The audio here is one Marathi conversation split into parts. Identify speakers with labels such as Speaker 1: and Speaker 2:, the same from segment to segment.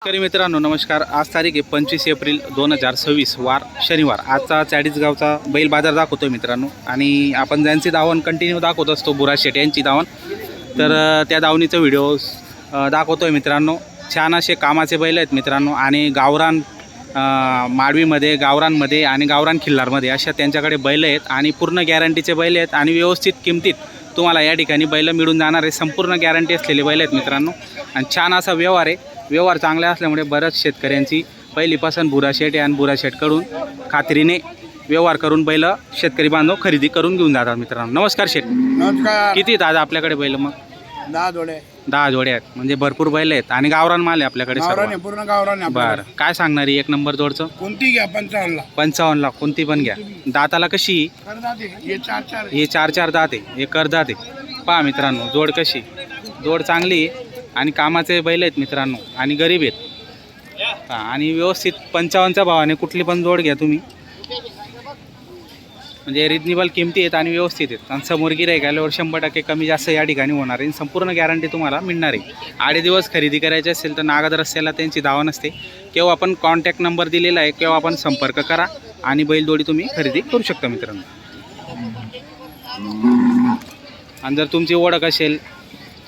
Speaker 1: शेतकरी मित्रांनो नमस्कार। आज तारीख आहे 25 एप्रिल 2026 वार शनिवार। आजचा चाळीसगावचा बैल बाजार दाखवतोय मित्रांनो आणि आपण ज्यांची दावण कंटिन्यू दाखवत असतो बुरा शेट यांची दावण, तर त्या दावणीचा व्हिडिओ दाखवतोय मित्रांनो। छान असे कामाचे बैल आहेत मित्रांनो आणि गावरान माडवीमध्ये, गावरांमध्ये आणि गावरान खिल्लारमध्ये अशा त्यांच्याकडे बैल आहेत आणि पूर्ण गॅरंटीचे बैल आहेत आणि व्यवस्थित किमतीत तुम्हाला या ठिकाणी बैल मिळून जाणार आहे। संपूर्ण गॅरंटी असलेले बैल आहेत मित्रांनो आणि छान असा व्यवहार आहे। व्यवहार चांगला असल्यामुळे बऱ्याच शेतकऱ्यांची पहिलीपासून बुरा शेट आणि बुरा शेटकडून खात्रीने व्यवहार करून बैल शेतकरी बांधव खरेदी करून घेऊन जातात मित्रांनो। नमस्कार शेट।
Speaker 2: नमस्कार।
Speaker 1: किती आहेत आज आपल्याकडे बैल? मग
Speaker 2: 10 जोडे
Speaker 1: 10 जोडे आहेत, म्हणजे भरपूर बैल आहेत आणि गावरान माल आहे आपल्याकडे सर्व।
Speaker 2: गावरान आहे, पूर्ण गावरान आहे
Speaker 1: बरं, काय सांगणार आहे एक नंबर जोडचं?
Speaker 2: कोणती घ्या 55 ला
Speaker 1: 55 ला कोणती पण घ्या। दाताला कशी?
Speaker 2: हे 4
Speaker 1: हे 4 दात आहे, हे करदात आहे। पहा मित्रांनो जोड कशी, जोड चांगली आहे आणि कामाचे बैल आहेत मित्रांनो आणि गरीब आहेत आणि व्यवस्थित 55च्या भावाने कुठली पण जोड घ्या तुम्ही, म्हणजे रिजनेबल किमती आहेत आणि व्यवस्थित आहेत आणि समोर गिऱ्हाईक आल्यावर 100% कमी जास्त या ठिकाणी होणार आहे। संपूर्ण गॅरंटी तुम्हाला मिळणार आहे। 8 दिवस खरेदी करायची असेल तर नागद रस्त्याला त्यांची दावा नसते, केव्हा आपण कॉन्टॅक्ट नंबर दिलेला आहे, केव्हा आपण संपर्क करा आणि बैलजोडी तुम्ही खरेदी करू शकता मित्रांनो। आणि जर तुमची ओळख असेल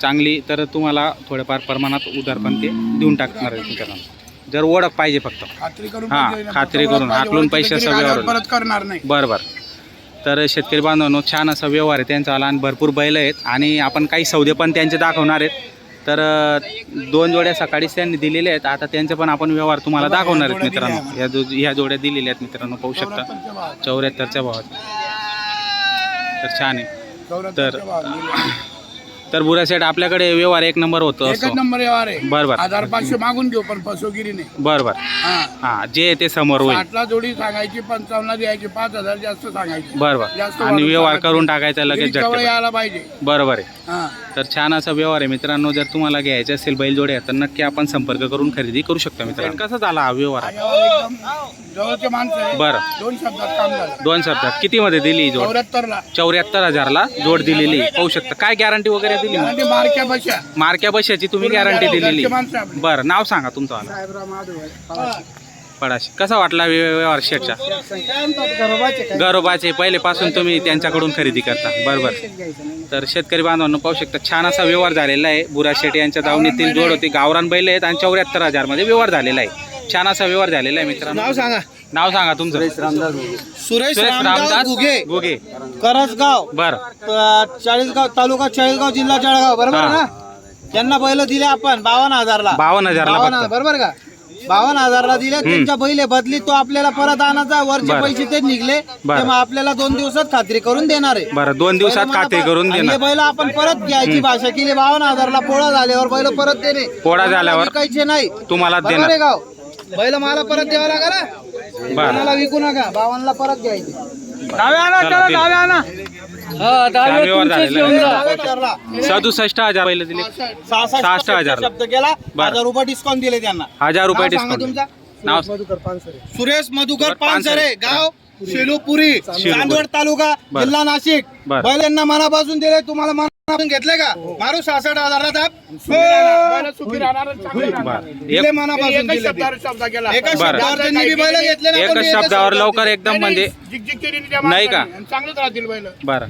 Speaker 1: चांगली तर तुम्हाला थोड्याफार प्रमाणात उधार पण ते देऊन टाकणार आहे मित्रांनो। जर ओळख पाहिजे फक्त,
Speaker 2: खात्री करून
Speaker 1: खात्री करून हाकलून पैशाचा व्यवहार
Speaker 2: परत करणार नाही।
Speaker 1: बरोबर। तर शेतकरी बांधवांनो छान असा व्यवहार आहे त्यांचा आला आणि भरपूर बैल आहेत आणि आपण काही सौदे पण त्यांचे दाखवणार आहेत। तर 2 जोड्या सकाळीच त्यांनी दिलेल्या आहेत, आता त्यांचे पण आपण व्यवहार तुम्हाला दाखवणार आहेत मित्रांनो। ह्या जोड्या दिलेल्या आहेत मित्रांनो, पाहू शकता 74च्या भावात। तर छान आहे। तर बुरा सेट आपल्याकडे व्यवहार एक नंबर होतो,
Speaker 2: एकच नंबर व्यवहार आहे।
Speaker 1: बरोबर।
Speaker 2: 1500 मागून घेऊ पण फसवगिरी नाही।
Speaker 1: बरोबर। हा जे ते समोर होईल।
Speaker 2: 60 ला जोडी सांगायची, 55 ला द्यायची, 5000 जास्त सांगायची।
Speaker 1: बरोबर।
Speaker 2: जास्त
Speaker 1: आणि व्यवहार करून टाकायचा लगेच
Speaker 2: जवळ
Speaker 1: झटके।
Speaker 2: यायला पाहिजे।
Speaker 1: बरोबर आहे। तर छान असा व्यवहार आहे मित्रांनो। जर तुम्हाला घ्यायचे असेल बैलजोड्या तर नक्की आपण संपर्क करून खरेदी करू शकता मित्रांनो। कसा झाला हा व्यवहार?
Speaker 2: एकदम जवळचे माणसं आहे।
Speaker 1: बरं,
Speaker 2: 2 शब्दात काम झालं।
Speaker 1: 2 शब्दात किती मध्ये दिली जोड?
Speaker 2: 74 ला
Speaker 1: 74,000ला जोड दिलेली, पाहू शकता। काय गॅरंटी वगैरे दिली?
Speaker 2: आणि मार्क्या बशा
Speaker 1: मार्क्या बशाची तुम्ही गॅरंटी दिलेली।
Speaker 2: माणसं आपली।
Speaker 1: बरं, नाव सांगा तुमचं वाला?
Speaker 2: साहेबराव माधव
Speaker 1: पडाशी। कसा वाटला व्यवहार शेटचा? गरोबाचे पहिलेपासून तुम्ही त्यांच्याकडून खरेदी करता, बरोबर। तर शेतकरी बांधवांनो पाहू शकता छान असा व्यवहार झालेला आहे। बुरा शेट यांच्या दावणीतील जोड होती, गावरान बैल आहेत आणि 74,000 मध्ये व्यवहार झालेला आहे। छान असा व्यवहार झालेला आहे मित्रांनो।
Speaker 2: नाव सांगा।
Speaker 1: नाव सांगा तुमचं?
Speaker 2: सुरेश
Speaker 1: रामदास घुगे।
Speaker 2: करसगाव,
Speaker 1: बरं।
Speaker 2: चाळीसगाव तालुका, चाळीसगाव जिल्हा जळगाव, बरोबर ना? त्यांना बैल दिले आपण 52,000 ला।
Speaker 1: 52,000
Speaker 2: बरोबर का? 52,000 ला दिले। त्यांच्या बैले बदली तो आपल्याला परत आणायचा, वरचे पैसे ते निघले तेव्हा आपल्याला 2 दिवसात खात्री करून देणार आहे।
Speaker 1: बरं, 2 दिवसात खात्री करून देणार।
Speaker 2: बैल आपण परत घ्यायची भाषा केली। 52,000 ला पोळा झाल्यावर बैल परत देणे,
Speaker 1: पोळा झाल्यावर
Speaker 2: विकायचे नाही,
Speaker 1: तुम्हाला
Speaker 2: बरोबर आहे
Speaker 1: देणार।
Speaker 2: गाव बैल मला परत द्यावा लागला, कोणाला विकू नका। 52 ला परत घ्यायचे। डावे आणा, चला डावे आणा।
Speaker 1: व्यवहार झालेला 67,000 बैल दिले, 66,000
Speaker 2: शब्द केला। 1000 रुपये डिस्काउंट दिले त्यांना।
Speaker 1: 1000 रुपये
Speaker 2: नाव सांगा
Speaker 1: डिस्काउंट।
Speaker 2: तुमचं?
Speaker 1: नाव
Speaker 2: सुरेश मधुकर पानसरे, गाव शेलूपुरी, चांदवड तालुका, जिल्हा नाशिक।
Speaker 1: बरं।
Speaker 2: बैल यांना मनापासून दिले, तुम्हाला मनापासून घेतले का? मारू 66,000 ला दिले, मनापासून दिले। एका शब्दावर त्यांनी बी बैल घेतले ना,
Speaker 1: एकच शब्दावर लवकर एकदम म्हणजे
Speaker 2: जिगजिग केली
Speaker 1: नाही का?
Speaker 2: चांगलंच राहतील बैल।
Speaker 1: बरं।